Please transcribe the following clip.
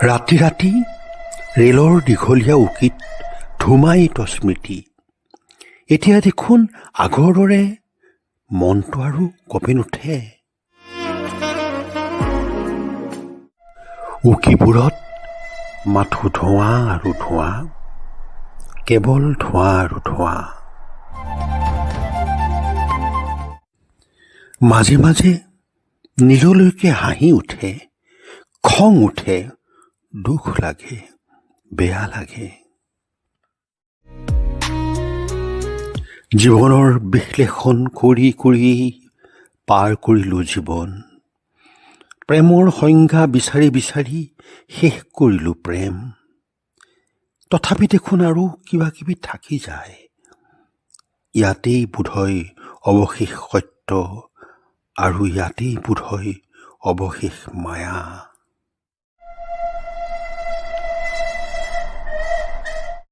ৰাতি ৰাতি ৰেলৰ দীঘলীয়া উকিত ধুমায়িত স্মৃতি। এতিয়া দেখোন আগৰ দৰে মনটো আৰু কঁপি নুঠে। উকিবোৰত মাথো ধোঁৱা আৰু ধোঁৱা, কেৱল ধোঁৱা আৰু ধোঁৱা। মাজে মাজে নিজলৈকে হাঁহি উঠে, খং উঠে, দুখ লাগে, বেয়া লাগে। জীৱনৰ বিশ্লেষণ কৰি কৰি পাৰ কৰিলোঁ জীৱন। প্ৰেমৰ সংজ্ঞা বিচাৰি বিচাৰি শেষ কৰিলোঁ প্ৰেম। তথাপি দেখোন আৰু কিবা কিবি থাকি যায়। ইয়াতেই বোধহয় অৱশেষ সত্য, আৰু ইয়াতেই বোধহয় অৱশেষ মায়া।